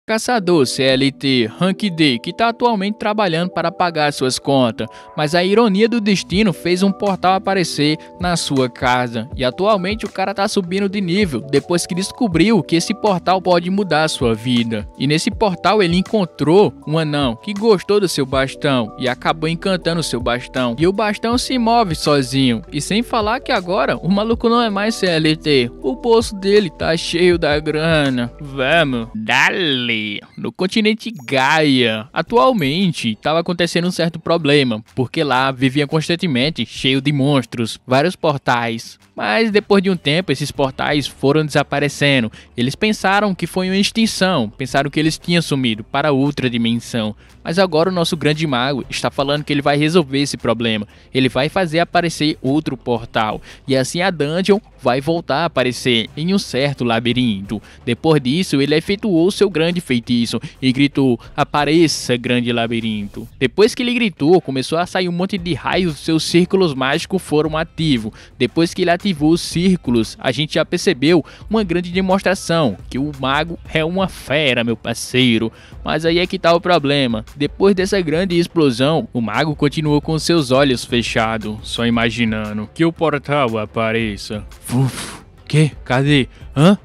Caçador CLT Rank D que está atualmente trabalhando para pagar suas contas, mas a ironia do destino fez um portal aparecer na sua casa e atualmente o cara tá subindo de nível depois que descobriu que esse portal pode mudar a sua vida. E nesse portal ele encontrou um anão que gostou do seu bastão e acabou encantando o seu bastão, e o bastão se move sozinho. E sem falar que agora o maluco não é mais CLT, o bolso dele tá cheio da grana. Vamos, dale! No continente Gaia, atualmente estava acontecendo um certo problema, porque lá vivia constantemente cheio de monstros, vários portais. Mas depois de um tempo esses portais foram desaparecendo. Eles pensaram que foi uma extinção, pensaram que eles tinham sumido para outra dimensão. Mas agora o nosso grande mago está falando que ele vai resolver esse problema. Ele vai fazer aparecer outro portal, e assim a dungeon vai voltar a aparecer em um certo labirinto. Depois disso ele efetuou seu grande feitiço e gritou: apareça, grande labirinto. Depois que ele gritou, começou a sair um monte de raios, seus círculos mágicos foram ativos. Depois que ele ativou os círculos, a gente já percebeu uma grande demonstração que o mago é uma fera, meu parceiro. Mas aí é que tá o problema. Depois dessa grande explosão, o mago continuou com seus olhos fechados, só imaginando que o portal apareça. Uf, que? Cadê? Hã?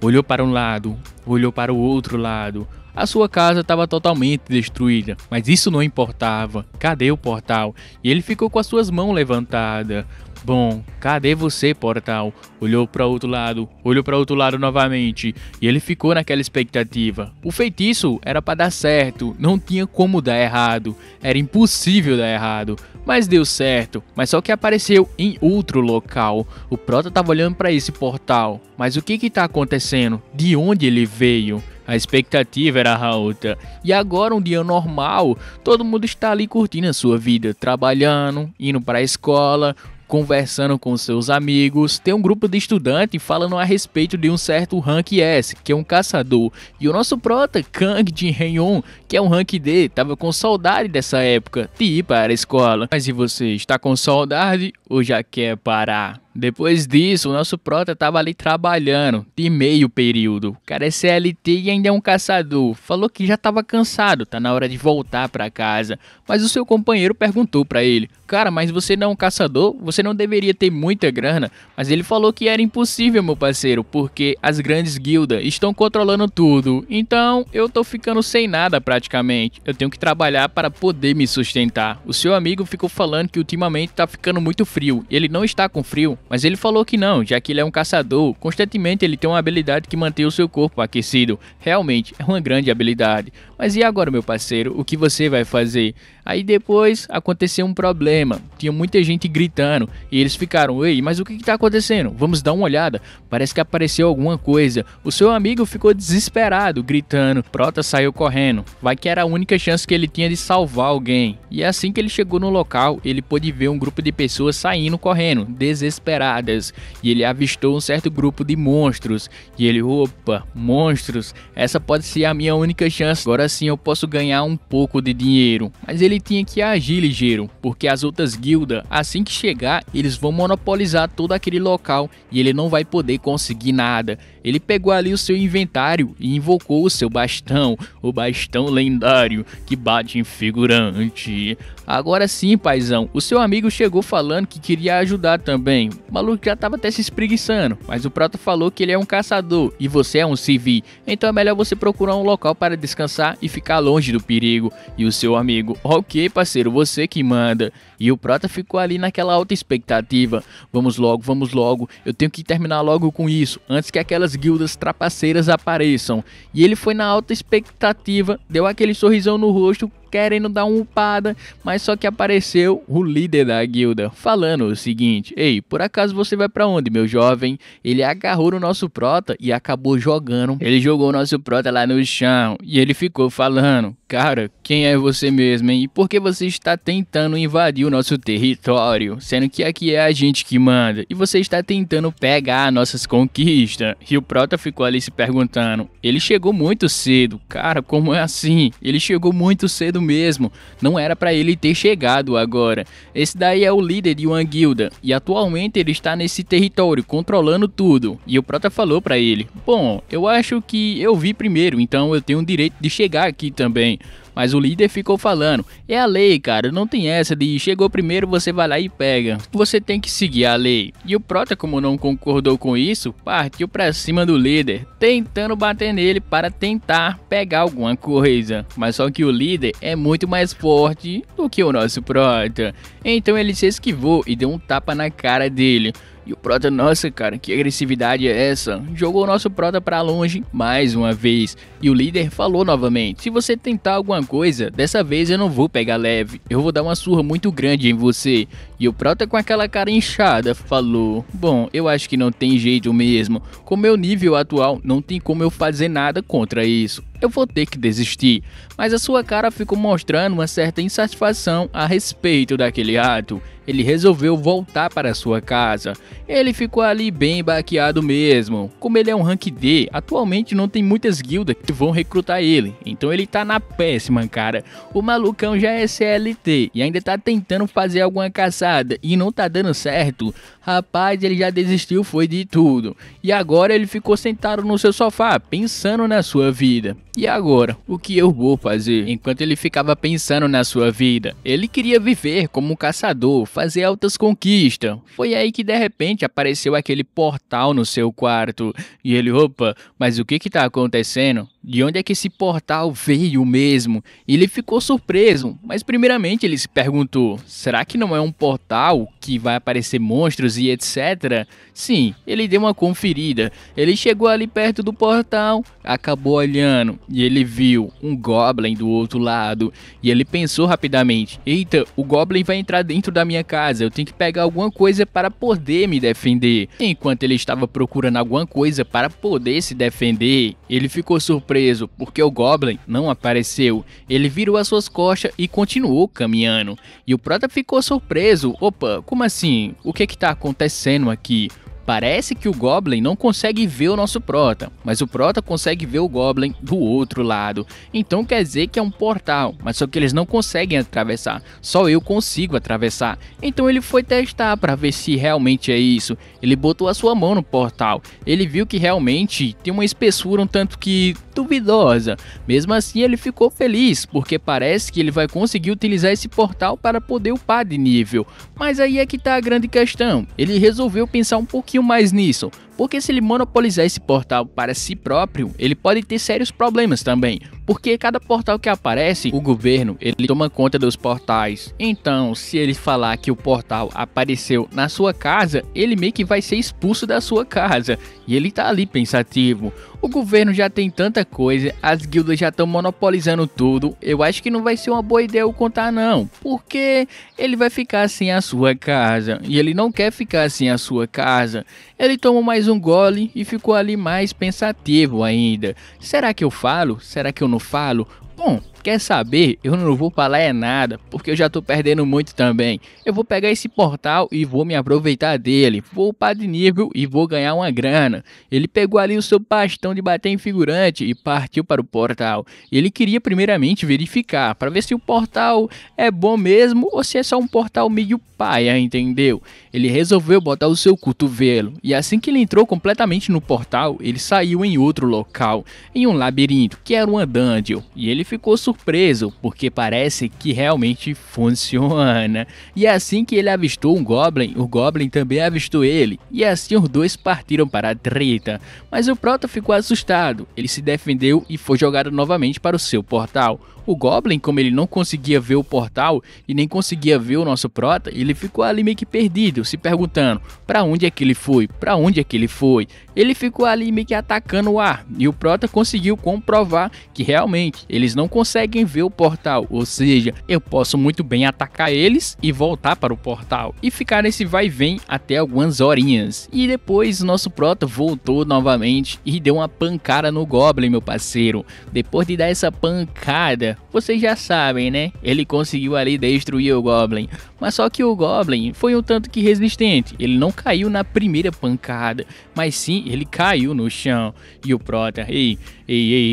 Olhou para um lado, olhou para o outro lado. A sua casa estava totalmente destruída, mas isso não importava. Cadê o portal? E ele ficou com as suas mãos levantadas. Bom, cadê você, portal? Olhou para outro lado, olhou para outro lado novamente, e ele ficou naquela expectativa. O feitiço era para dar certo, não tinha como dar errado, era impossível dar errado, mas deu certo. Mas só que apareceu em outro local. O Prota estava olhando para esse portal, mas o que está acontecendo? De onde ele veio? A expectativa era alta. E agora, um dia normal, todo mundo está ali curtindo a sua vida, trabalhando, indo para a escola, conversando com seus amigos. Tem um grupo de estudantes falando a respeito de um certo Rank S, que é um caçador. E o nosso prota, Kang Jin Hyun, que é um Rank D, tava com saudade dessa época de ir para a escola. Mas e você, está com saudade ou já quer parar? Depois disso, o nosso prota tava ali trabalhando de meio período. O cara é CLT e ainda é um caçador. Falou que já tava cansado, tá na hora de voltar para casa. Mas o seu companheiro perguntou para ele: cara, mas você não é um caçador? Você não deveria ter muita grana? Mas ele falou que era impossível, meu parceiro, porque as grandes guildas estão controlando tudo. Então eu tô ficando sem nada praticamente. Eu tenho que trabalhar para poder me sustentar. O seu amigo ficou falando que ultimamente tá ficando muito frio. Ele não está com frio. Mas ele falou que não, já que ele é um caçador, constantemente ele tem uma habilidade que mantém o seu corpo aquecido. Realmente, é uma grande habilidade. Mas e agora, meu parceiro, o que você vai fazer? Aí depois aconteceu um problema, tinha muita gente gritando e eles ficaram: ei, mas o que está acontecendo? Vamos dar uma olhada, parece que apareceu alguma coisa. O seu amigo ficou desesperado, gritando. Prota saiu correndo, vai que era a única chance que ele tinha de salvar alguém. E assim que ele chegou no local, ele pôde ver um grupo de pessoas saindo correndo, desesperadas. E ele avistou um certo grupo de monstros. E ele: opa, monstros, essa pode ser a minha única chance, agora sim eu posso ganhar um pouco de dinheiro. Mas ele tinha que agir ligeiro, porque as outras guildas, assim que chegar, eles vão monopolizar todo aquele local e ele não vai poder conseguir nada. Ele pegou ali o seu inventário e invocou o seu bastão, o bastão lendário que bate em figurante. Agora sim, paizão, o seu amigo chegou falando que queria ajudar também. O maluco já tava até se espreguiçando, mas o Prota falou que ele é um caçador e você é um civil, então é melhor você procurar um local para descansar e ficar longe do perigo. E o seu amigo: ok, parceiro, você que manda. E o Prota ficou ali naquela alta expectativa: vamos logo, eu tenho que terminar logo com isso, antes que aquelas guildas trapaceiras apareçam. E ele foi na alta expectativa, deu aquele sorrisão no rosto, querendo dar uma upada, mas só que apareceu o líder da guilda, falando o seguinte: ei, por acaso você vai pra onde, meu jovem? Ele agarrou no nosso prota e acabou jogando. Ele jogou o nosso prota lá no chão e ele ficou falando: cara, quem é você mesmo, hein? E por que você está tentando invadir o nosso território, sendo que aqui é a gente que manda, e você está tentando pegar nossas conquistas? E o prota ficou ali se perguntando: ele chegou muito cedo, cara, como é assim? Ele chegou muito cedo chegado mesmo. Não era pra ele ter chegado agora. Esse daí é o líder de uma guilda e atualmente ele está nesse território controlando tudo. E o prota falou pra ele: bom, eu acho que eu vi primeiro, então eu tenho o direito de chegar aqui também. Mas o líder ficou falando: é a lei, cara, não tem essa de chegou primeiro você vai lá e pega. Você tem que seguir a lei. E o prota, como não concordou com isso, partiu pra cima do líder, tentando bater nele para tentar pegar alguma coisa. Mas só que o líder é muito mais forte do que o nosso prota. Então ele se esquivou e deu um tapa na cara dele. E o prota, nossa cara, que agressividade é essa? Jogou o nosso prota pra longe mais uma vez. E o líder falou novamente: se você tentar alguma coisa, dessa vez eu não vou pegar leve. Eu vou dar uma surra muito grande em você. E o prota, com aquela cara inchada, falou: bom, eu acho que não tem jeito mesmo. Com meu nível atual, não tem como eu fazer nada contra isso. Eu vou ter que desistir. Mas a sua cara ficou mostrando uma certa insatisfação a respeito daquele ato. Ele resolveu voltar para sua casa. Ele ficou ali bem baqueado mesmo. Como ele é um rank D, atualmente não tem muitas guildas que vão recrutar ele. Então ele tá na péssima, cara. O malucão já é CLT e ainda tá tentando fazer alguma caçada e não tá dando certo. Rapaz, ele já desistiu foi de tudo. E agora ele ficou sentado no seu sofá, pensando na sua vida. E agora, o que eu vou fazer? Enquanto ele ficava pensando na sua vida, ele queria viver como um caçador, fazer altas conquistas. Foi aí que de repente apareceu aquele portal no seu quarto. E ele, opa, mas o que tá acontecendo? De onde é que esse portal veio mesmo? E ele ficou surpreso, mas primeiramente ele se perguntou: será que não é um portal que vai aparecer monstros e etc? Sim, ele deu uma conferida. Ele chegou ali perto do portal, acabou olhando e ele viu um Goblin do outro lado. E ele pensou rapidamente: eita, o Goblin vai entrar dentro da minha casa, eu tenho que pegar alguma coisa para poder me defender. Enquanto ele estava procurando alguma coisa para poder se defender, ele ficou surpreso porque o Goblin não apareceu. Ele virou as suas costas e continuou caminhando. E o prota ficou surpreso: opa, como assim? O que tá acontecendo aqui? Parece que o Goblin não consegue ver o nosso prota, mas o prota consegue ver o Goblin do outro lado. Então quer dizer que é um portal, mas só que eles não conseguem atravessar, só eu consigo atravessar. Então ele foi testar para ver se realmente é isso. Ele botou a sua mão no portal, ele viu que realmente tem uma espessura um tanto que duvidosa. Mesmo assim ele ficou feliz, porque parece que ele vai conseguir utilizar esse portal para poder upar de nível. Mas aí é que tá a grande questão, ele resolveu pensar um pouquinho mais nisso, porque se ele monopolizar esse portal para si próprio, ele pode ter sérios problemas também, porque cada portal que aparece, o governo, ele toma conta dos portais. Então, se ele falar que o portal apareceu na sua casa, ele meio que vai ser expulso da sua casa, e ele tá ali pensativo. O governo já tem tanta coisa, as guildas já estão monopolizando tudo, eu acho que não vai ser uma boa ideia eu contar não, porque ele vai ficar sem a sua casa, e ele não quer ficar sem a sua casa. Ele tomou mais um gole e ficou ali mais pensativo ainda. Será que eu falo? Será que eu não falo? Bom, quer saber? Eu não vou falar é nada, porque eu já tô perdendo muito também. Eu vou pegar esse portal e vou me aproveitar dele, vou upar de nível e vou ganhar uma grana. Ele pegou ali o seu bastão de bater em figurante e partiu para o portal. Ele queria primeiramente verificar, para ver se o portal é bom mesmo ou se é só um portal meio paia, entendeu? Ele resolveu botar o seu cotovelo, e assim que ele entrou completamente no portal, ele saiu em outro local, em um labirinto, que era uma dungeon, e ele ficou surpreso, porque parece que realmente funciona. E assim que ele avistou um Goblin, o Goblin também avistou ele, e assim os dois partiram para a treta. Mas o prota ficou assustado, ele se defendeu e foi jogado novamente para o seu portal. O Goblin, como ele não conseguia ver o portal e nem conseguia ver o nosso prota, ele ficou ali meio que perdido, se perguntando para onde é que ele foi, para onde é que ele foi. Ele ficou ali meio que atacando o ar, e o prota conseguiu comprovar que realmente eles não conseguem ver o portal, ou seja, eu posso muito bem atacar eles e voltar para o portal e ficar nesse vai e vem até algumas horinhas. E depois nosso prota voltou novamente e deu uma pancada no Goblin, meu parceiro. Depois de dar essa pancada, vocês já sabem, né? Ele conseguiu ali destruir o Goblin. Mas só que o Goblin foi um tanto que resistente. Ele não caiu na primeira pancada, mas sim ele caiu no chão. E o prota: ei,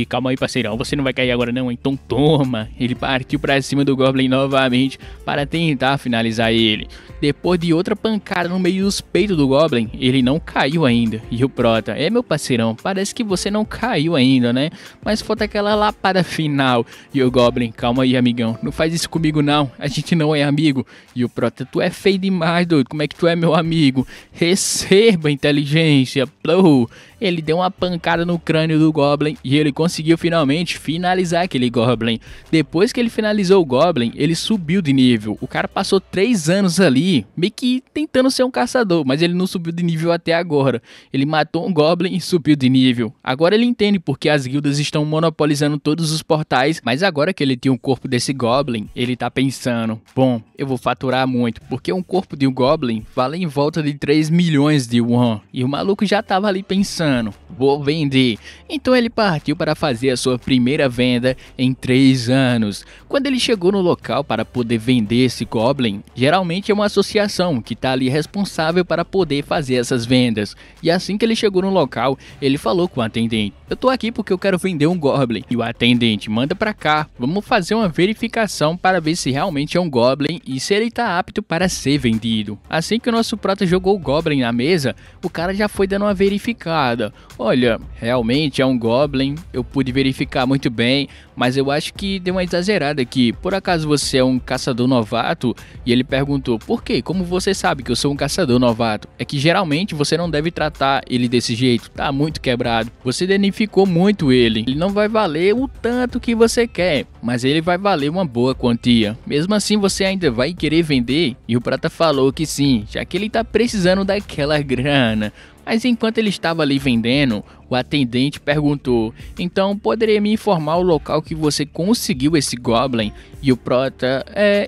calma aí, parceirão, você não vai cair agora não, hein? então toma. Ele partiu para cima do Goblin novamente para tentar finalizar ele. Depois de outra pancada no meio dos peitos do Goblin, ele não caiu ainda. E o Prota, meu parceirão, parece que você não caiu ainda, né? Mas falta aquela lapada final. E o Goblin, calma aí, amigão, não faz isso comigo não, a gente não é amigo. E o Prota, tu é feio demais, doido, como é que tu é meu amigo? Receba inteligência, plou. Ele deu uma pancada no crânio do Goblin e ele conseguiu finalmente finalizar aquele Goblin. Depois que ele finalizou o Goblin, ele subiu de nível. O cara passou 3 anos ali, meio que tentando ser um caçador, mas ele não subiu de nível até agora. Ele matou um Goblin e subiu de nível. Agora ele entende porque as guildas estão monopolizando todos os portais, mas agora que ele tem o corpo desse Goblin, ele tá pensando, bom, eu vou faturar muito, porque um corpo de um Goblin vale em volta de 3 milhões de won. E o maluco já tava ali pensando, vou vender. Então ele partiu para fazer a sua primeira venda em 3 anos. Quando ele chegou no local para poder vender esse Goblin, geralmente é uma associação que está ali responsável para poder fazer essas vendas. E assim que ele chegou no local, ele falou com o atendente, eu tô aqui porque eu quero vender um Goblin. E o atendente, manda para cá, vamos fazer uma verificação para ver se realmente é um Goblin e se ele está apto para ser vendido. Assim que o nosso prota jogou o Goblin na mesa, o cara já foi dando uma verificada. Olha, realmente é um Goblin, eu pude verificar muito bem, mas eu acho que deu uma exagerada aqui. Por acaso você é um caçador novato? E ele perguntou, por quê? Como você sabe que eu sou um caçador novato? É que geralmente você não deve tratar ele desse jeito, tá muito quebrado. Você danificou muito ele. Ele não vai valer o tanto que você quer, mas ele vai valer uma boa quantia. Mesmo assim você ainda vai querer vender? E o prata falou que sim, já que ele tá precisando daquela grana. Mas enquanto ele estava ali vendendo, o atendente perguntou, então poderia me informar o local que você conseguiu esse Goblin? E o prota,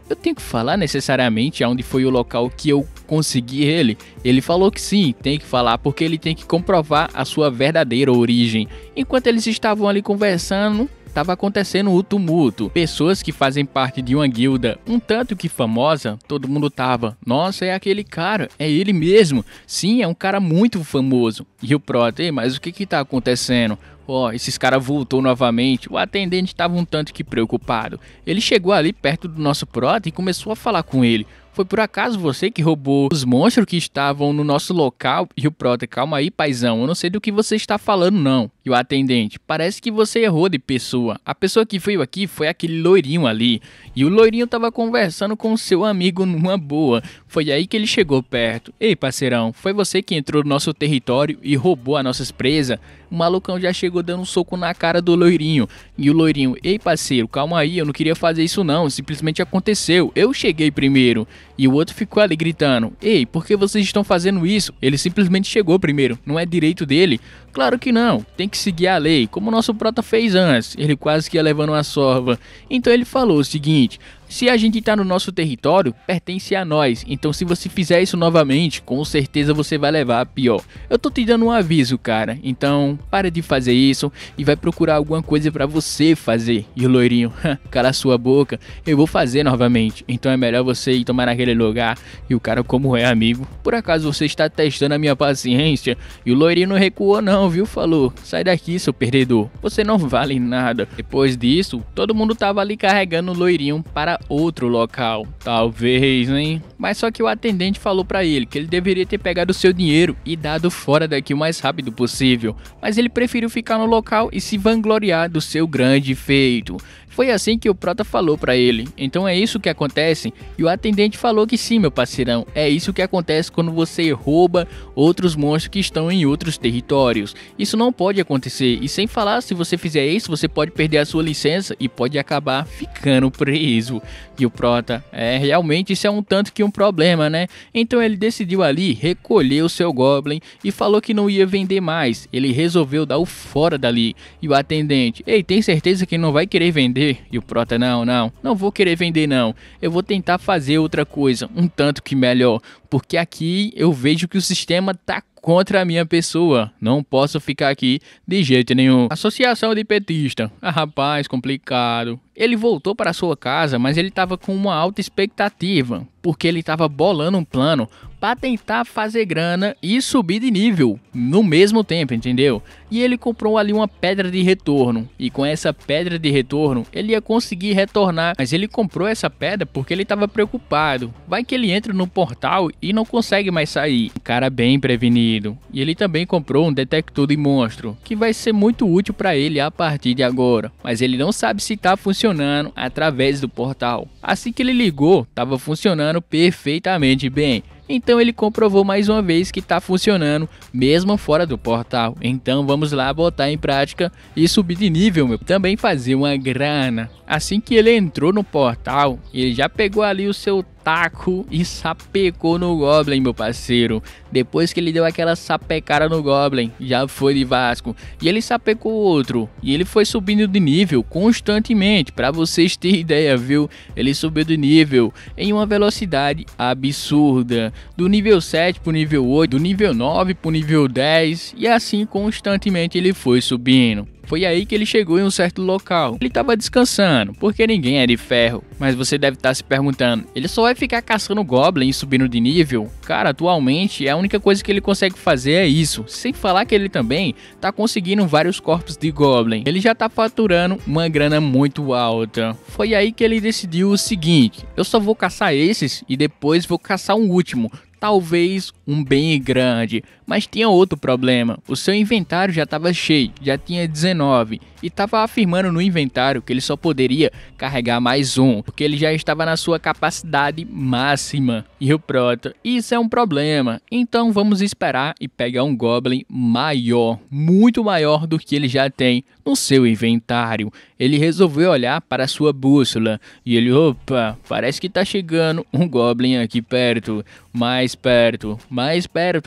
eu tenho que falar necessariamente aonde foi o local que eu consegui ele? Ele falou que sim, tem que falar porque ele tem que comprovar a sua verdadeira origem. Enquanto eles estavam ali conversando, estava acontecendo o tumulto. Pessoas que fazem parte de uma guilda um tanto que famosa, todo mundo tava, nossa, é aquele cara, é ele mesmo. Sim, é um cara muito famoso. E o prota, mas o que tá acontecendo? Esses caras voltou novamente. O atendente estava um tanto que preocupado. Ele chegou ali perto do nosso prota e começou a falar com ele. Foi por acaso você que roubou os monstros que estavam no nosso local? E o prota, calma aí, paizão, eu não sei do que você está falando não. E o atendente, parece que você errou de pessoa. A pessoa que veio aqui foi aquele loirinho ali. E o loirinho tava conversando com o seu amigo numa boa. Foi aí que ele chegou perto. Ei, parceirão, foi você que entrou no nosso território e roubou as nossas presas? O malucão já chegou dando um soco na cara do loirinho. E o loirinho, ei parceiro, calma aí, eu não queria fazer isso não, simplesmente aconteceu, eu cheguei primeiro. E o outro ficou ali gritando, ei, por que vocês estão fazendo isso? Ele simplesmente chegou primeiro, não é direito dele? Claro que não, tem que seguir a lei, como o nosso prota fez antes, ele quase que ia levando uma sova. Então ele falou o seguinte, se a gente tá no nosso território, pertence a nós, então se você fizer isso novamente, com certeza você vai levar a pior. Eu tô te dando um aviso, cara, então para de fazer isso e vai procurar alguma coisa pra você fazer. E o loirinho, cala sua boca, eu vou fazer novamente, então é melhor você ir tomar naquele lugar. E o cara, como é amigo, por acaso você está testando a minha paciência? E o loirinho não recuou não, viu, falou, sai daqui seu perdedor, você não vale nada. Depois disso, todo mundo tava ali carregando o loirinho para outro local, talvez, hein? Mas só que o atendente falou pra ele que ele deveria ter pegado o seu dinheiro e dado fora daqui o mais rápido possível, mas ele preferiu ficar no local e se vangloriar do seu grande feito. Foi assim que o prota falou pra ele, então é isso que acontece? E o atendente falou que sim, meu parceirão, é isso que acontece quando você rouba outros monstros que estão em outros territórios. Isso não pode acontecer, e sem falar, se você fizer isso, você pode perder a sua licença e pode acabar ficando preso. E o prota, realmente isso é um tanto que um problema, né? Então ele decidiu ali recolher o seu Goblin e falou que não ia vender mais, ele resolveu dar o fora dali. E o atendente, ei, tem certeza que não vai querer vender? E o prota, não vou querer vender não, eu vou tentar fazer outra coisa, um tanto que melhor, porque aqui eu vejo que o sistema tá contra a minha pessoa, não posso ficar aqui de jeito nenhum. Associação de petista, rapaz, complicado. Ele voltou para sua casa, mas ele estava com uma alta expectativa, porque ele estava bolando um plano para tentar fazer grana e subir de nível no mesmo tempo, entendeu? E ele comprou ali uma pedra de retorno, e com essa pedra de retorno ele ia conseguir retornar, mas ele comprou essa pedra porque ele estava preocupado. Vai que ele entra no portal e não consegue mais sair. Um cara bem prevenido. E ele também comprou um detector de monstro, que vai ser muito útil para ele a partir de agora, mas ele não sabe se está funcionando através do portal. Assim que ele ligou, estava funcionando perfeitamente bem. Então ele comprovou mais uma vez que está funcionando mesmo fora do portal. Então vamos lá botar em prática e subir de nível, meu. Também fazer uma grana. Assim que ele entrou no portal, ele já pegou ali o seu taco e sapecou no Goblin, meu parceiro. Depois que ele deu aquela sapecada no Goblin, já foi de Vasco. E ele sapecou outro. E ele foi subindo de nível constantemente. Pra vocês terem ideia, viu? Ele subiu de nível em uma velocidade absurda. Do nível 7 pro nível 8, do nível 9 pro nível 10. E assim constantemente ele foi subindo. Foi aí que ele chegou em um certo local. Ele estava descansando, porque ninguém é de ferro. Mas você deve estar se perguntando, ele só vai ficar caçando Goblin e subindo de nível? Cara, atualmente a única coisa que ele consegue fazer é isso. Sem falar que ele também tá conseguindo vários corpos de Goblin. Ele já tá faturando uma grana muito alta. Foi aí que ele decidiu o seguinte, eu só vou caçar esses e depois vou caçar um último. Talvez um bem grande, mas tinha outro problema. O seu inventário já estava cheio, já tinha 19 e estava afirmando no inventário que ele só poderia carregar mais um, porque ele já estava na sua capacidade máxima. E o Prota, isso é um problema, então vamos esperar e pegar um Goblin maior, muito maior do que ele já tem no seu inventário. Ele resolveu olhar para a sua bússola e ele, opa, parece que está chegando um Goblin aqui perto, mais perto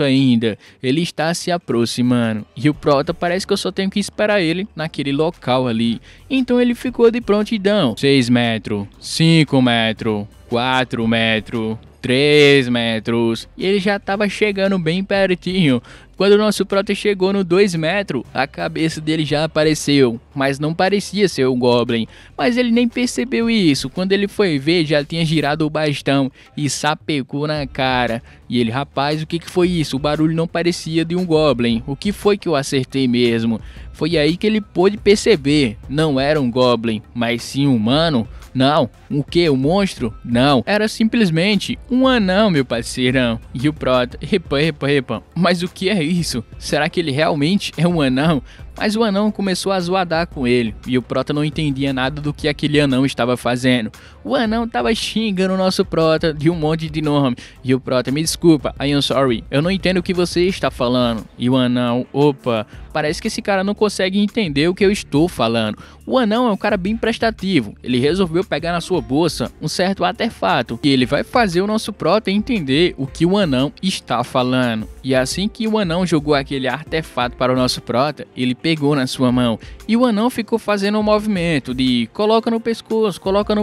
ainda. Ele está se aproximando e o Prota parece que eu só tenho que esperar ele naquele local ali. Então ele ficou de prontidão. 6 metros, 5 metros, 4 metros, 3 metros. E ele já estava chegando bem pertinho. Quando o nosso Prota chegou no 2 metros, a cabeça dele já apareceu, mas não parecia ser um Goblin. Mas ele nem percebeu isso, quando ele foi ver já tinha girado o bastão e sapecou na cara. E ele, rapaz, o que foi isso? O barulho não parecia de um Goblin, o que foi que eu acertei mesmo? Foi aí que ele pôde perceber, não era um Goblin, mas sim um humano. Não, o que? Um monstro? Não, era simplesmente um anão, meu parceirão. E o Prota, epa, mas o que é isso? Será que ele realmente é um anão? Mas o anão começou a zoadar com ele, e o Prota não entendia nada do que aquele anão estava fazendo. O anão estava xingando o nosso Prota de um monte de nome, e o Prota, me desculpa, I am sorry, eu não entendo o que você está falando. E o anão, opa, parece que esse cara não consegue entender o que eu estou falando. O anão é um cara bem prestativo, ele resolveu pegar na sua bolsa um certo artefato, e ele vai fazer o nosso Prota entender o que o anão está falando. E assim que o anão jogou aquele artefato para o nosso Prota, ele pegou na sua mão e o anão ficou fazendo um movimento de coloca no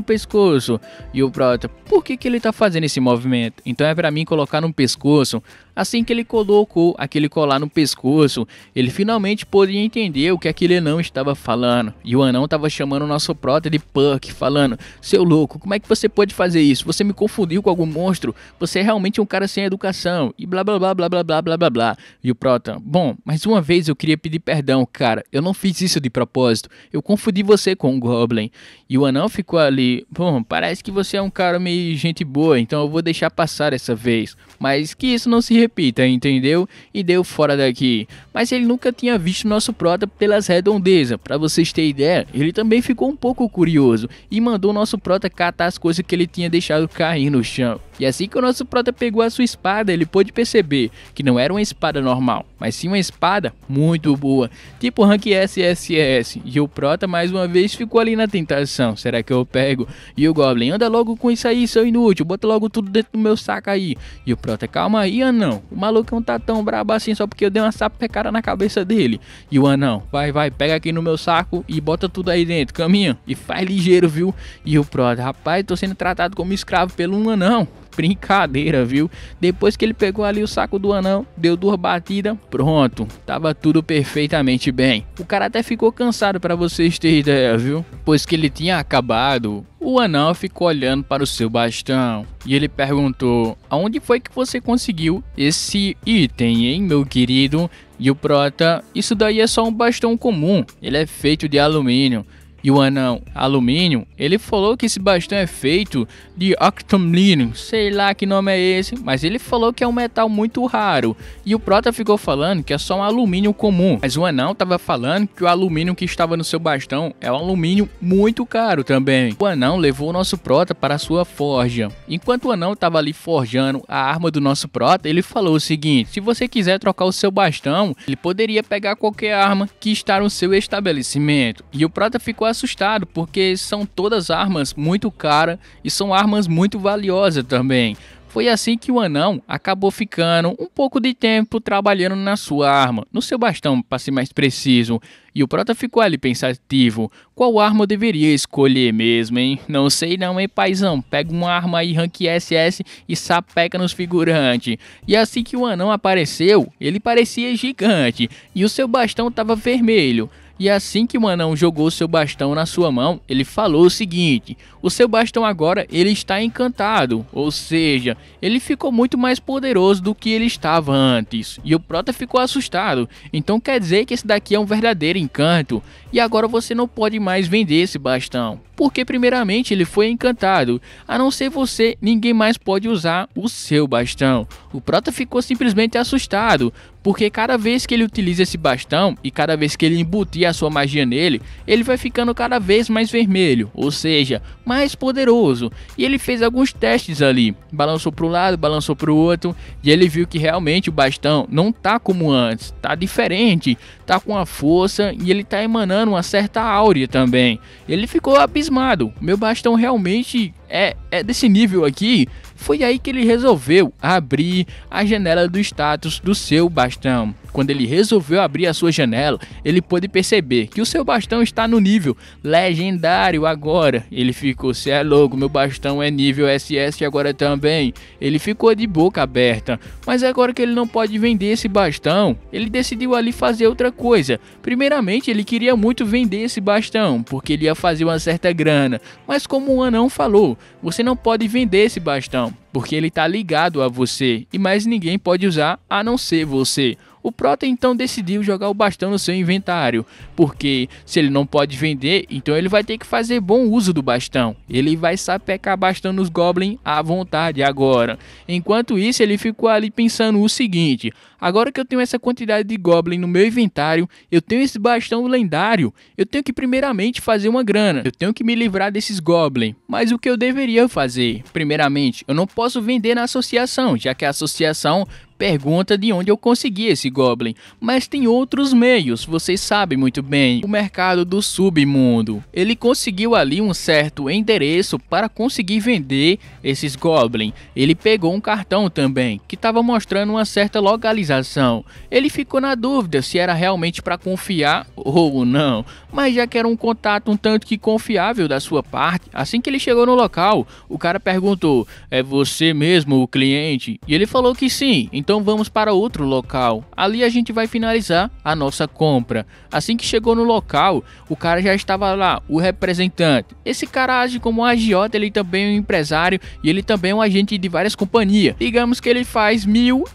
pescoço. E o Prota, por que ele tá fazendo esse movimento? Então é para mim colocar no pescoço. Assim que ele colocou aquele colar no pescoço, ele finalmente pôde entender o que aquele anão estava falando. E o anão estava chamando o nosso Prota de Puck, falando, seu louco, como é que você pode fazer isso? Você me confundiu com algum monstro? Você é realmente um cara sem educação. E blá blá blá blá blá blá blá blá blá. E o Prota, bom, mais uma vez eu queria pedir perdão, cara, eu não fiz isso de propósito, eu confundi você com um Goblin. E o anão ficou ali, bom, parece que você é um cara meio gente boa, então eu vou deixar passar essa vez, mas que isso não se repita, entendeu? E deu fora daqui. Mas ele nunca tinha visto nosso Prota pelas redondezas, pra vocês terem ideia, ele também ficou um pouco curioso e mandou o nosso Prota catar as coisas que ele tinha deixado cair no chão. E assim que o nosso Prota pegou a sua espada, ele pôde perceber que não era uma espada normal, mas sim uma espada muito boa, tipo rank SSS. E o Prota mais uma vez ficou ali na tentação, será que eu pego? E o Goblin, anda logo com isso aí, seu inútil, bota logo tudo dentro do meu saco aí. E o Prota, calma aí, anão, o maluco não tá tão brabo assim só porque eu dei uma sapecada na cabeça dele. E o anão, vai, pega aqui no meu saco e bota tudo aí dentro, caminha, e faz ligeiro, viu? E o Prota, rapaz, tô sendo tratado como escravo pelo um anão. Brincadeira, viu? Depois que ele pegou ali o saco do anão, deu 2 batidas, pronto, tava tudo perfeitamente bem. O cara até ficou cansado, pra vocês terem ideia, viu? Pois que ele tinha acabado O anão ficou olhando para o seu bastão e ele perguntou: aonde foi que você conseguiu esse item, hein, meu querido? E o prota: isso daí é só um bastão comum, ele é feito de alumínio. E o anão: alumínio? Ele falou que esse bastão é feito de octamlínio, sei lá que nome é esse, mas ele falou que é um metal muito raro. E o prota ficou falando que é só um alumínio comum, mas o anão estava falando que o alumínio que estava no seu bastão é um alumínio muito caro também. O anão levou o nosso prota para a sua forja. Enquanto o anão estava ali forjando a arma do nosso prota, ele falou o seguinte: se você quiser trocar o seu bastão, ele poderia pegar qualquer arma que está no seu estabelecimento. E o prota ficou assustado porque são todas armas muito caras e são armas muito valiosas também. Foi assim que o anão acabou ficando um pouco de tempo trabalhando na sua arma, no seu bastão para ser mais preciso. E o prota ficou ali pensativo: qual arma eu deveria escolher mesmo, hein? Não sei não, hein, paizão? Pega uma arma aí, rank SS e sapeca nos figurantes. E assim que o anão apareceu, ele parecia gigante e o seu bastão estava vermelho. E assim que o anão jogou seu bastão na sua mão, ele falou o seguinte: o seu bastão agora ele está encantado, ou seja, ele ficou muito mais poderoso do que ele estava antes. E o prota ficou assustado: então quer dizer que esse daqui é um verdadeiro encanto, e agora você não pode mais vender esse bastão, porque primeiramente ele foi encantado, a não ser você, ninguém mais pode usar o seu bastão. O prota ficou simplesmente assustado, porque cada vez que ele utiliza esse bastão e cada vez que ele embutir a sua magia nele, ele vai ficando cada vez mais vermelho, ou seja, mais poderoso. E ele fez alguns testes ali, balançou para um lado, balançou para o outro, e ele viu que realmente o bastão não tá como antes, tá diferente, tá com a força e ele tá emanando uma certa áurea também. Ele ficou abismado: meu bastão realmente é desse nível aqui? Foi aí que ele resolveu abrir a janela do status do seu bastão. Quando ele resolveu abrir a sua janela, ele pôde perceber que o seu bastão está no nível legendário agora. Ele ficou: cê é louco, meu bastão é nível SS agora também. Ele ficou de boca aberta. Mas agora que ele não pode vender esse bastão, ele decidiu ali fazer outra coisa. Primeiramente, ele queria muito vender esse bastão, porque ele ia fazer uma certa grana. Mas como o anão falou, você não pode vender esse bastão, porque ele está ligado a você e mais ninguém pode usar a não ser você. O prota então decidiu jogar o bastão no seu inventário, porque se ele não pode vender, então ele vai ter que fazer bom uso do bastão. Ele vai sapecar bastão nos goblins à vontade agora. Enquanto isso, ele ficou ali pensando o seguinte: agora que eu tenho essa quantidade de goblin no meu inventário, eu tenho esse bastão lendário, eu tenho que primeiramente fazer uma grana, eu tenho que me livrar desses goblins. Mas o que eu deveria fazer? Primeiramente, eu não posso vender na associação, já que a associação pergunta de onde eu consegui esse goblin, mas tem outros meios, vocês sabem muito bem. O mercado do submundo, ele conseguiu ali um certo endereço para conseguir vender esses goblins. Ele pegou um cartão também que estava mostrando uma certa localização. Ele ficou na dúvida se era realmente para confiar ou não, mas já que era um contato um tanto que confiável da sua parte, assim que ele chegou no local, o cara perguntou: é você mesmo o cliente? E ele falou que sim. Então vamos para outro local. Ali a gente vai finalizar a nossa compra. Assim que chegou no local, o cara já estava lá, o representante. Esse cara age como um agiota, ele também é um empresário e ele também é um agente de várias companhias. Digamos que ele faz 1001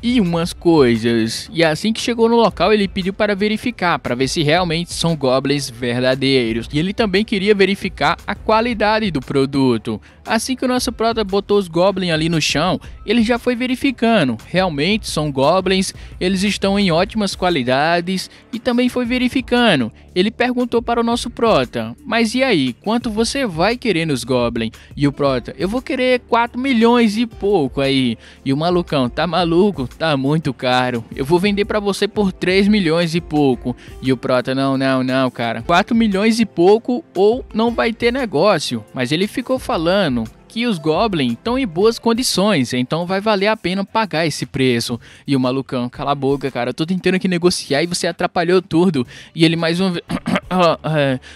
coisas. E assim que chegou no local, ele pediu para verificar, para ver se realmente são goblins verdadeiros. E ele também queria verificar a qualidade do produto. Assim que o nosso prota botou os goblins ali no chão, ele já foi verificando. Realmente são goblins, eles estão em ótimas qualidades e também foi verificando. Ele perguntou para o nosso prota: mas e aí, quanto você vai querer nos goblins? E o prota: eu vou querer 4 milhões e pouco aí. E o malucão: tá maluco? Tá muito caro. Eu vou vender para você por 3 milhões e pouco. E o prota: não, cara. 4 milhões e pouco ou não vai ter negócio. Mas ele ficou falando que os goblins estão em boas condições, então vai valer a pena pagar esse preço. E o malucão: cala a boca, cara, eu tô tentando aqui negociar e você atrapalhou tudo. E ele mais uma vez: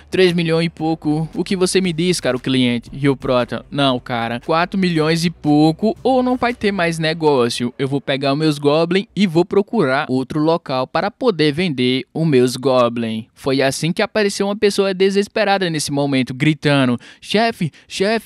3 milhões e pouco. O que você me diz, cara, o cliente? E o prota, não, cara, 4 milhões e pouco ou não vai ter mais negócio. Eu vou pegar os meus goblins e vou procurar outro local para poder vender os meus goblins. Foi assim que apareceu uma pessoa desesperada nesse momento, gritando: chefe,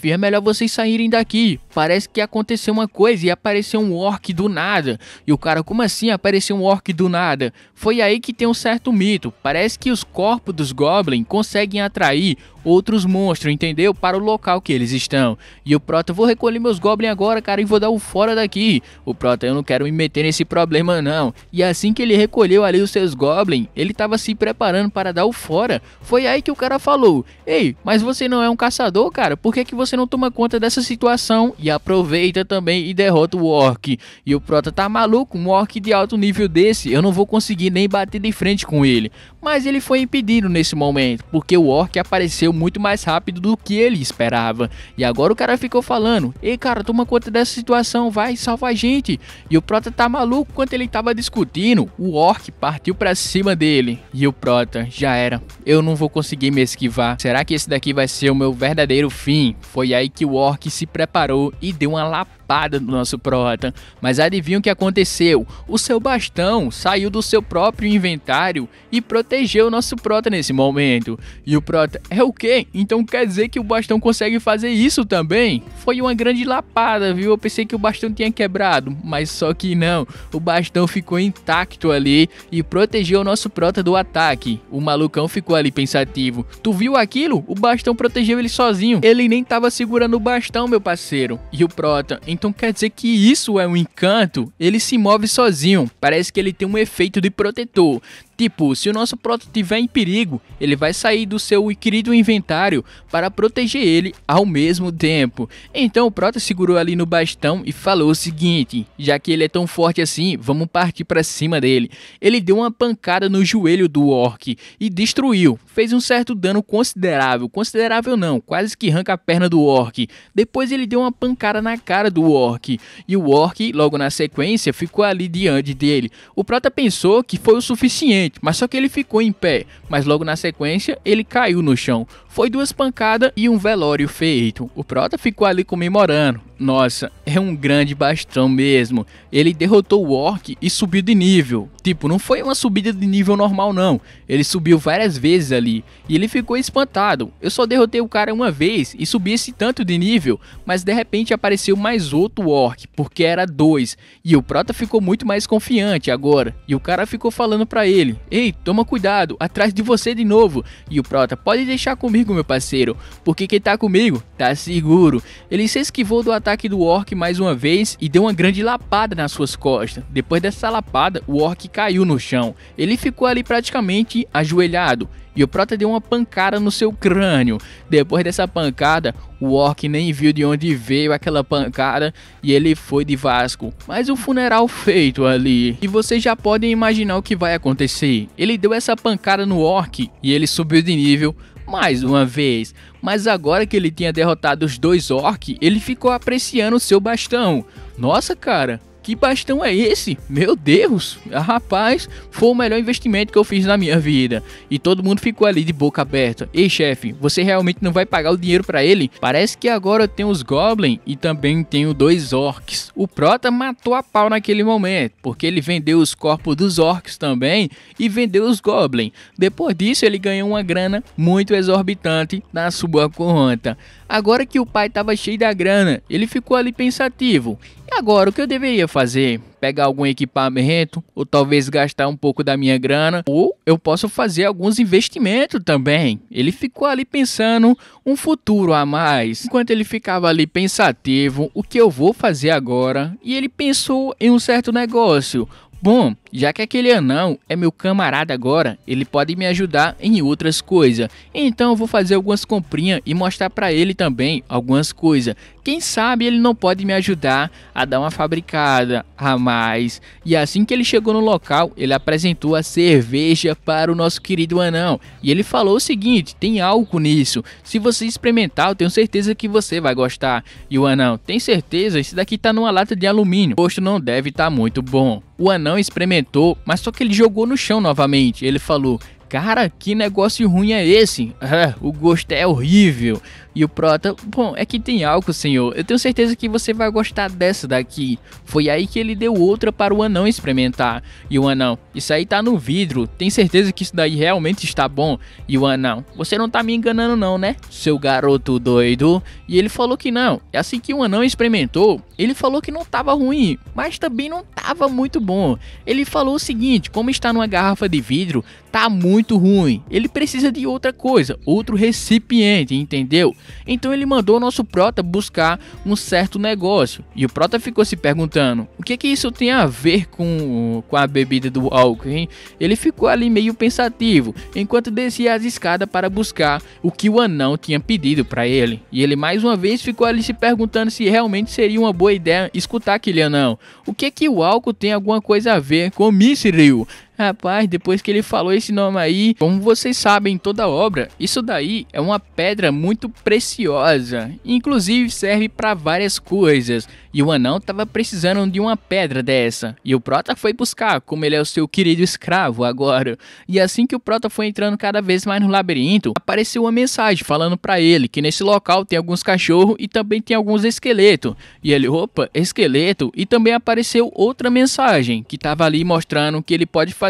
é melhor vocês saírem daqui. Parece que aconteceu uma coisa e apareceu um orc do nada. E o cara, como assim apareceu um orc do nada? Foi aí que tem um certo mito. Parece que os corpos dos goblins conseguem atrair outros monstros, entendeu? Para o local que eles estão. E o prota, vou recolher meus goblins agora, cara, e vou dar o fora daqui. O prota, eu não quero me meter nesse problema não. E assim que ele recolheu ali os seus goblins, ele tava se preparando para dar o fora. Foi aí que o cara falou: ei, mas você não é um caçador, cara? Por que você não toma conta dessa situação e aproveita também e derrota o orc? E o prota, tá maluco? Um orc de alto nível desse, eu não vou conseguir nem bater de frente com ele. Mas ele foi impedido nesse momento, porque o orc apareceu muito mais rápido do que ele esperava. E agora o cara ficou falando: ei, cara, toma conta dessa situação, vai, salva a gente. E o prota, tá maluco? Enquanto ele tava discutindo, o orc partiu pra cima dele. E o prota, já era, eu não vou conseguir me esquivar. Será que esse daqui vai ser o meu verdadeiro fim? Foi aí que o orc se preparou e deu uma lapada no nosso prota. Mas adivinha o que aconteceu? O seu bastão saiu do seu próprio inventário e protegeu o nosso prota nesse momento. E o prota, é o quê? Então quer dizer que o bastão consegue fazer isso também? Foi uma grande lapada, viu? Eu pensei que o bastão tinha quebrado, mas só que não. O bastão ficou intacto ali e protegeu o nosso prota do ataque. O malucão ficou ali pensativo. Tu viu aquilo? O bastão protegeu ele sozinho. Ele nem tava segurando o bastão, meu parceiro. E o prota, então quer dizer que isso é um encanto? Ele se move sozinho. Parece que ele tem um efeito de protetor. Tipo, se o nosso prota estiver em perigo, ele vai sair do seu querido inventário para proteger ele ao mesmo tempo. Então o prota segurou ali no bastão e falou o seguinte: já que ele é tão forte assim, vamos partir para cima dele. Ele deu uma pancada no joelho do orc e destruiu. Fez um certo dano considerável. Considerável não, quase que arranca a perna do orc. Depois ele deu uma pancada na cara do orc. E o orc, logo na sequência, ficou ali diante dele. O prota pensou que foi o suficiente, mas só que ele ficou em pé, mas logo na sequência ele caiu no chão. Foi 2 pancadas e um velório feito. O prota ficou ali comemorando. Nossa, é um grande bastão mesmo. Ele derrotou o orc e subiu de nível. Tipo, não foi uma subida de nível normal não. Ele subiu várias vezes ali e ele ficou espantado. Eu só derrotei o cara uma vez e subi esse tanto de nível, mas de repente apareceu mais outro orc, porque era 2. E o prota ficou muito mais confiante agora. E o cara ficou falando pra ele: ei, toma cuidado, atrás de você de novo. E o prota, pode deixar comigo, meu parceiro, porque quem tá comigo tá seguro. Ele se esquivou do ataque do orc mais uma vez e deu uma grande lapada nas suas costas. Depois dessa lapada, o orc caiu no chão. Ele ficou ali praticamente ajoelhado. E o prota deu uma pancada no seu crânio. Depois dessa pancada, o orc nem viu de onde veio aquela pancada e ele foi de Vasco. Mas o funeral feito ali. E vocês já podem imaginar o que vai acontecer. Ele deu essa pancada no orc e ele subiu de nível mais uma vez. Mas agora que ele tinha derrotado os 2 orcs, ele ficou apreciando o seu bastão. Nossa, cara, que bastão é esse? Meu Deus, rapaz, foi o melhor investimento que eu fiz na minha vida. E todo mundo ficou ali de boca aberta. Ei, chefe, você realmente não vai pagar o dinheiro pra ele? Parece que agora eu tenho os goblins e também tenho 2 orcs. O prota matou a pau naquele momento, porque ele vendeu os corpos dos orcs também e vendeu os goblins. Depois disso ele ganhou uma grana muito exorbitante na sua conta. Agora que o pai estava cheio da grana, ele ficou ali pensativo. E agora, o que eu deveria fazer? Pegar algum equipamento, ou talvez gastar um pouco da minha grana, ou eu posso fazer alguns investimentos também. Ele ficou ali pensando um futuro a mais. Enquanto ele ficava ali pensativo, o que eu vou fazer agora? E ele pensou em um certo negócio. Bom, já que aquele anão é meu camarada agora, ele pode me ajudar em outras coisas. Então eu vou fazer algumas comprinhas e mostrar pra ele também algumas coisas. Quem sabe ele não pode me ajudar a dar uma fabricada a mais. E assim que ele chegou no local, ele apresentou a cerveja para o nosso querido anão. E ele falou o seguinte: tem álcool nisso. Se você experimentar, eu tenho certeza que você vai gostar. E o anão: tem certeza? Esse daqui tá numa lata de alumínio. O gosto não deve estar muito bom. O anão experimentou, mas só que ele jogou no chão novamente. Ele falou: cara, que negócio ruim é esse? O gosto é horrível. E o Prota, bom, é que tem álcool, senhor. Eu tenho certeza que você vai gostar dessa daqui. Foi aí que ele deu outra para o anão experimentar. E o anão, isso aí tá no vidro. Tem certeza que isso daí realmente está bom? E o anão, você não tá me enganando não, né, seu garoto doido? E ele falou que não. É assim que o anão experimentou, ele falou que não tava ruim, mas também não tava muito bom. Ele falou o seguinte, como está numa garrafa de vidro, tá muito ruim. Ele precisa de outra coisa, outro recipiente, entendeu? Então ele mandou o nosso Prota buscar um certo negócio. E o Prota ficou se perguntando, o que isso tem a ver com a bebida do álcool, hein? Ele ficou ali meio pensativo, enquanto descia as escadas para buscar o que o anão tinha pedido para ele. E ele mais uma vez ficou ali se perguntando se realmente seria uma boa ideia escutar aquele anão. O que o álcool tem alguma coisa a ver com Mithril? Rapaz, depois que ele falou esse nome aí, como vocês sabem, toda obra, isso daí é uma pedra muito preciosa, inclusive serve para várias coisas. E o anão tava precisando de uma pedra dessa, e o Prota foi buscar, como ele é o seu querido escravo agora. E assim que o Prota foi entrando cada vez mais no labirinto, apareceu uma mensagem falando para ele que nesse local tem alguns cachorros e também tem alguns esqueletos. E ele, opa, esqueleto, e também apareceu outra mensagem que tava ali mostrando que ele pode fazer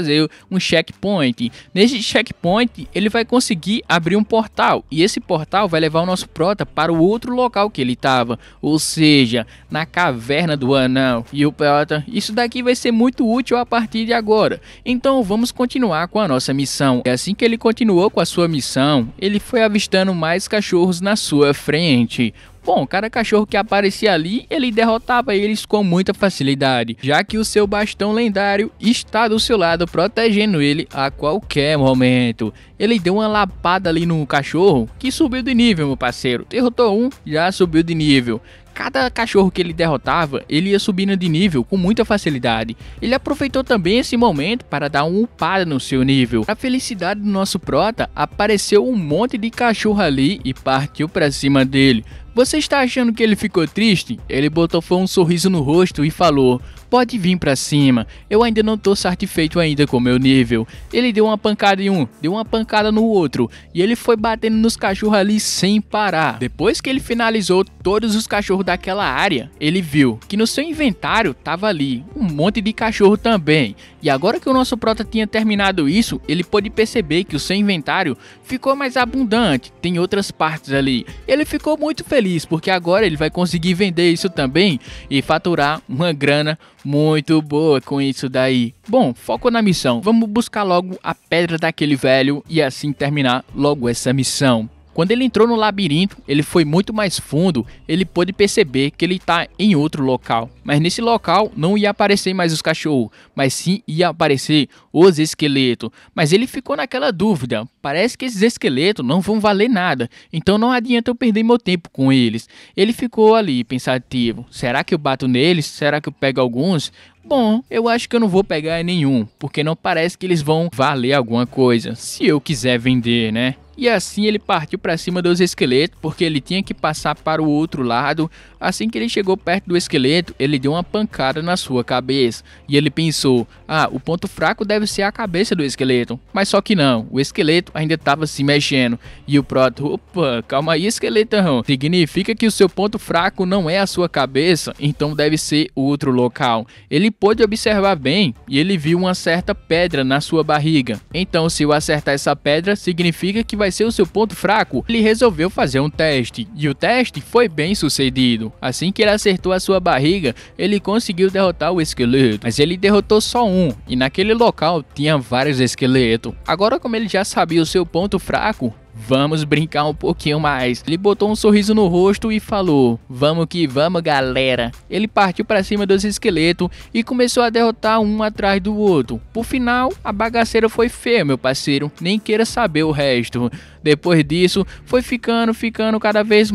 um checkpoint. Nesse checkpoint ele vai conseguir abrir um portal, e esse portal vai levar o nosso Prota para o outro local que ele estava, ou seja, na caverna do anão. E o Prota, isso daqui vai ser muito útil a partir de agora, então vamos continuar com a nossa missão. E assim que ele continuou com a sua missão, ele foi avistando mais cachorros na sua frente. Bom, cada cachorro que aparecia ali, ele derrotava eles com muita facilidade, já que o seu bastão lendário está do seu lado, protegendo ele a qualquer momento. Ele deu uma lapada ali no cachorro, que subiu de nível, meu parceiro. Derrotou um, já subiu de nível. Cada cachorro que ele derrotava, ele ia subindo de nível com muita facilidade. Ele aproveitou também esse momento para dar uma upada no seu nível. Para a felicidade do nosso Prota, apareceu um monte de cachorro ali e partiu para cima dele. Você está achando que ele ficou triste? Ele botou um sorriso no rosto e falou, pode vir pra cima, eu ainda não tô satisfeito ainda com meu nível. Ele deu uma pancada em um, deu uma pancada no outro, e ele foi batendo nos cachorros ali sem parar. Depois que ele finalizou todos os cachorros daquela área, ele viu que no seu inventário tava ali um monte de cachorro também. E agora que o nosso Prota tinha terminado isso, ele pôde perceber que o seu inventário ficou mais abundante, tem outras partes ali. Ele ficou muito feliz, porque agora ele vai conseguir vender isso também e faturar uma grana muito boa com isso daí. Bom, foco na missão. Vamos buscar logo a pedra daquele velho e assim terminar logo essa missão. Quando ele entrou no labirinto, ele foi muito mais fundo, ele pôde perceber que ele está em outro local. Mas nesse local não ia aparecer mais os cachorros, mas sim ia aparecer os esqueletos. Mas ele ficou naquela dúvida, parece que esses esqueletos não vão valer nada, então não adianta eu perder meu tempo com eles. Ele ficou ali pensativo, será que eu bato neles? Será que eu pego alguns? Bom, eu acho que eu não vou pegar nenhum, porque não parece que eles vão valer alguma coisa, se eu quiser vender, né? E assim ele partiu para cima dos esqueletos, porque ele tinha que passar para o outro lado. Assim que ele chegou perto do esqueleto, ele deu uma pancada na sua cabeça. E ele pensou, o ponto fraco deve ser a cabeça do esqueleto. Mas só que não, o esqueleto ainda estava se mexendo. E o Prota, opa, calma aí, esqueletão. Significa que o seu ponto fraco não é a sua cabeça, então deve ser outro local. Ele pôde observar bem e ele viu uma certa pedra na sua barriga. Então se eu acertar essa pedra, significa que vai ser o seu ponto fraco. Ele resolveu fazer um teste, e o teste foi bem sucedido. Assim que ele acertou a sua barriga, ele conseguiu derrotar o esqueleto, mas ele derrotou só um, e naquele local tinha vários esqueletos. Agora, como ele já sabia o seu ponto fraco, vamos brincar um pouquinho mais. Ele botou um sorriso no rosto e falou, vamos que vamos, galera. Ele partiu para cima dos esqueletos e começou a derrotar um atrás do outro. Por final, a bagaceira foi feia, meu parceiro, nem queira saber o resto. Depois disso, foi ficando cada vez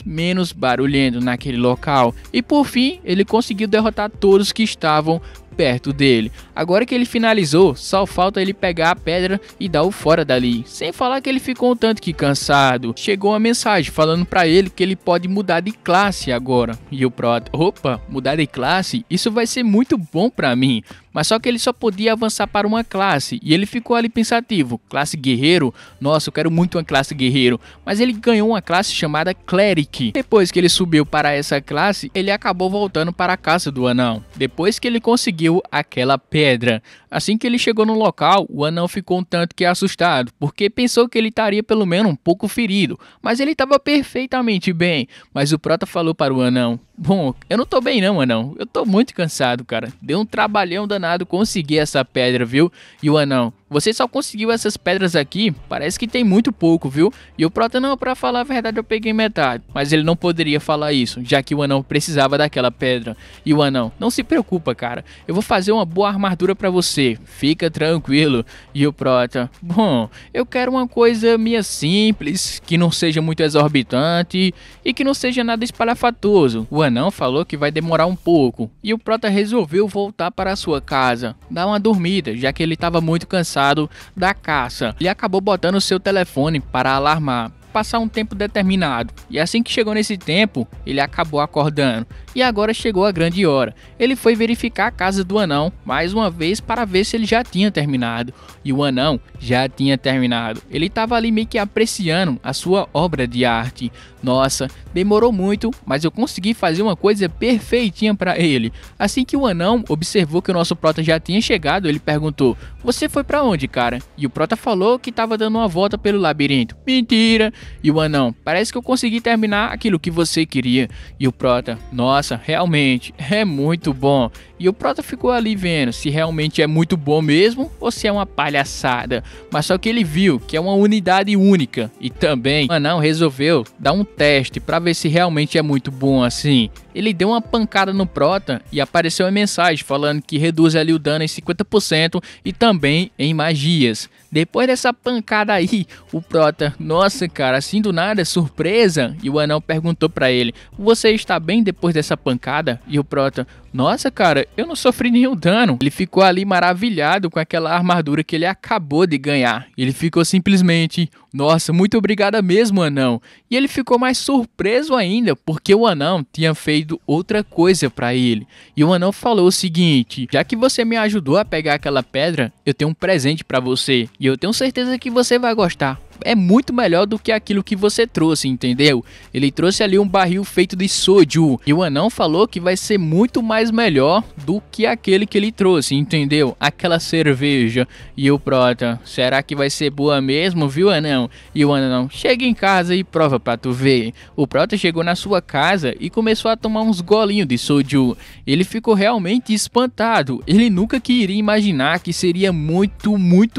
menos barulhento naquele local. E por fim, ele conseguiu derrotar todos que estavam perto dele. Agora que ele finalizou, só falta ele pegar a pedra e dar o fora dali. Sem falar que ele ficou um tanto que cansado. Chegou uma mensagem falando pra ele que ele pode mudar de classe agora. E o Prota, opa, mudar de classe? Isso vai ser muito bom pra mim. mas só que ele só podia avançar para uma classe, e ele ficou ali pensativo. Classe guerreiro? Nossa, eu quero muito uma classe guerreiro, mas ele ganhou uma classe chamada Cleric. Depois que ele subiu para essa classe, ele acabou voltando para a casa do anão, depois que ele conseguiu aquela pedra. Assim que ele chegou no local, o anão ficou um tanto que assustado, porque pensou que ele estaria pelo menos um pouco ferido, mas ele estava perfeitamente bem. Mas o prota falou para o anão: bom, eu não tô bem não, anão, eu tô muito cansado, cara, deu um trabalhão danado conseguir essa pedra, viu? E o anão: você só conseguiu essas pedras aqui? Parece que tem muito pouco, viu? E o prota: não, pra falar a verdade eu peguei metade. Mas ele não poderia falar isso, já que o anão precisava daquela pedra. E o anão: não se preocupa, cara, eu vou fazer uma boa armadura pra você, fica tranquilo. E o prota: bom, eu quero uma coisa minha simples, que não seja muito exorbitante e que não seja nada espalhafatoso. O anão falou que vai demorar um pouco, e o prota resolveu voltar para a sua casa, dar uma dormida, já que ele estava muito cansado da caça. Ele acabou botando seu telefone para alarmar, passar um tempo determinado, e assim que chegou nesse tempo, ele acabou acordando. E agora chegou a grande hora. Ele foi verificar a casa do anão mais uma vez para ver se ele já tinha terminado. E o anão já tinha terminado. Ele estava ali meio que apreciando a sua obra de arte. Nossa, demorou muito, mas eu consegui fazer uma coisa perfeitinha para ele. Assim que o anão observou que o nosso prota já tinha chegado, ele perguntou: você foi para onde, cara? E o prota falou que estava dando uma volta pelo labirinto. Mentira! E o anão: parece que eu consegui terminar aquilo que você queria. E o prota: nossa, realmente, é muito bom. E o prota ficou ali vendo se realmente é muito bom mesmo ou se é uma palhaçada. Mas só que ele viu que é uma unidade única. E também o anão resolveu dar um teste para ver se realmente é muito bom assim. Ele deu uma pancada no prota e apareceu uma mensagem falando que reduz ali o dano em 50% e também em magias. Depois dessa pancada aí, o prota: nossa, cara, assim do nada, surpresa. E o anão perguntou pra ele: você está bem depois dessa pancada? E o prota: nossa, cara, eu não sofri nenhum dano. Ele ficou ali maravilhado com aquela armadura que ele acabou de ganhar. Ele ficou simplesmente: nossa, muito obrigada mesmo, anão. E ele ficou mais surpreso ainda, porque o anão tinha feito outra coisa pra ele. E o anão falou o seguinte: já que você me ajudou a pegar aquela pedra, eu tenho um presente pra você. E eu tenho certeza que você vai gostar. É muito melhor do que aquilo que você trouxe, entendeu? Ele trouxe ali um barril feito de soju. E o anão falou que vai ser muito mais melhor do que aquele que ele trouxe, entendeu? Aquela cerveja. E o prota: será que vai ser boa mesmo, viu, anão? E o anão: chega em casa e prova pra tu ver. O prota chegou na sua casa e começou a tomar uns golinhos de soju. Ele ficou realmente espantado. Ele nunca que iria imaginar que seria muito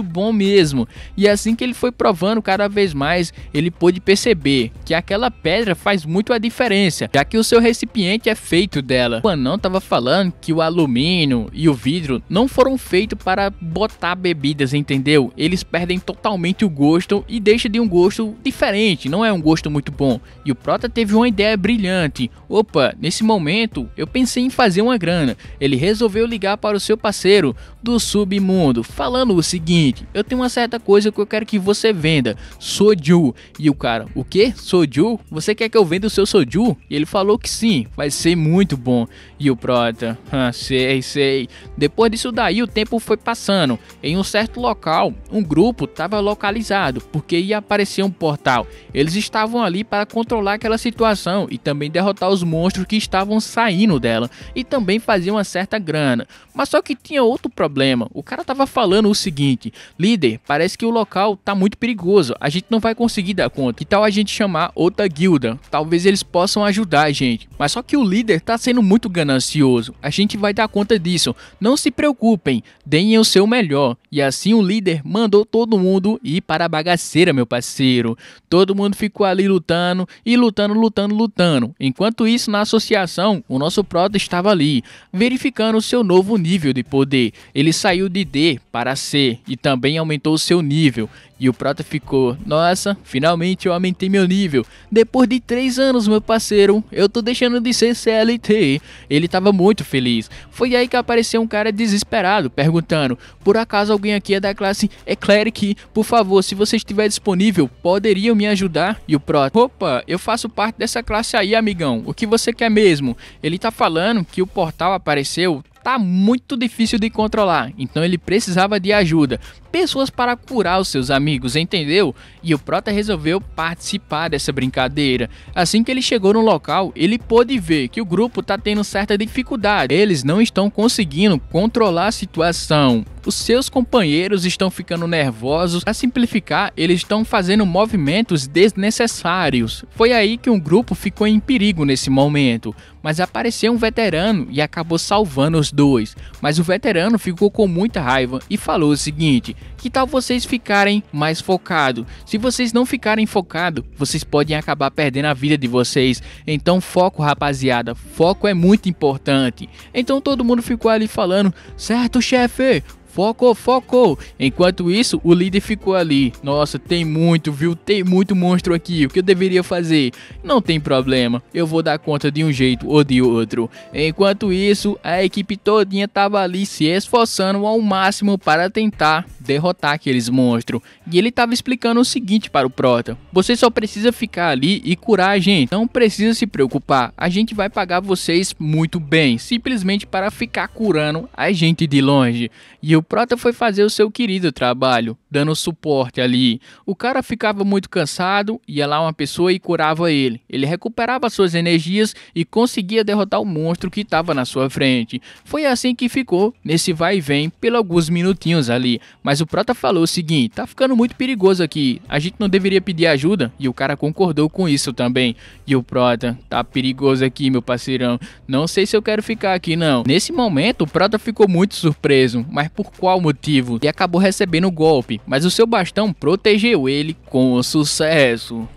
bom mesmo. E assim que ele foi provando cada vez mais, ele pôde perceber que aquela pedra faz muito a diferença, já que o seu recipiente é feito dela. O anão estava falando que o alumínio e o vidro não foram feitos para botar bebidas, entendeu? Eles perdem totalmente o gosto e deixam de um gosto diferente, não é um gosto muito bom. E o prota teve uma ideia brilhante. Opa, nesse momento eu pensei em fazer uma grana. Ele resolveu ligar para o seu parceiro do submundo, falando o seguinte: eu tenho uma certa coisa que eu quero que você venda, soju. E o cara: o que? Soju? Você quer que eu venda o seu soju? E ele falou que sim, vai ser muito bom. E o prota: sei. Depois disso daí o tempo foi passando. Em um certo local, um grupo estava localizado, porque ia aparecer um portal. Eles estavam ali para controlar aquela situação e também derrotar os monstros que estavam saindo dela, e também fazer uma certa grana. Mas só que tinha outro problema. O cara tava falando o seguinte: líder, parece que o local tá muito perigoso, a gente não vai conseguir dar conta. Que tal a gente chamar outra guilda? Talvez eles possam ajudar a gente. Mas só que o líder tá sendo muito ganancioso. A gente vai dar conta disso. Não se preocupem, deem o seu melhor. E assim o líder mandou todo mundo ir para a bagaceira, meu parceiro. Todo mundo ficou ali lutando e lutando. Enquanto isso, na associação, o nosso prota estava ali, verificando o seu novo nível de poder. Ele saiu de D para C e também aumentou o seu nível. E o prota ficou: nossa, finalmente eu aumentei meu nível. Depois de 3 anos, meu parceiro, eu tô deixando de ser CLT. Ele tava muito feliz. Foi aí que apareceu um cara desesperado, perguntando: por acaso alguém aqui é da classe Cleric? Por favor, se você estiver disponível, poderiam me ajudar? E o prota: opa, eu faço parte dessa classe aí, amigão. O que você quer mesmo? Ele tá falando que o portal apareceu tá muito difícil de controlar, então ele precisava de ajuda, pessoas para curar os seus amigos, entendeu? E o Prota resolveu participar dessa brincadeira. Assim que ele chegou no local, ele pôde ver que o grupo tá tendo certa dificuldade, eles não estão conseguindo controlar a situação. Os seus companheiros estão ficando nervosos. Para simplificar, eles estão fazendo movimentos desnecessários. Foi aí que um grupo ficou em perigo nesse momento, mas apareceu um veterano e acabou salvando os dois. Mas o veterano ficou com muita raiva e falou o seguinte: que tal vocês ficarem mais focados? Se vocês não ficarem focados, vocês podem acabar perdendo a vida de vocês. Então foco, rapaziada, foco é muito importante. Então todo mundo ficou ali falando: certo, chefe, foco, foco. Enquanto isso, o líder ficou ali: nossa, tem muito, viu? Tem muito monstro aqui. O que eu deveria fazer? Não tem problema, eu vou dar conta de um jeito ou de outro. Enquanto isso, a equipe todinha tava ali se esforçando ao máximo para tentar derrotar aqueles monstros. E ele tava explicando o seguinte para o Prota: você só precisa ficar ali e curar a gente. Não precisa se preocupar. A gente vai pagar vocês muito bem, simplesmente para ficar curando a gente de longe. E o Prota foi fazer o seu querido trabalho, dando suporte ali. O cara ficava muito cansado, ia lá uma pessoa e curava ele. Ele recuperava suas energias e conseguia derrotar o monstro que estava na sua frente. Foi assim que ficou, nesse vai e vem, por alguns minutinhos ali. Mas o Prota falou o seguinte: tá ficando muito perigoso aqui, a gente não deveria pedir ajuda? E o cara concordou com isso também. E o Prota: tá perigoso aqui, meu parceirão, não sei se eu quero ficar aqui não. Nesse momento o Prota ficou muito surpreso, mas por qual motivo? E acabou recebendo o golpe, mas o seu bastão protegeu ele com sucesso.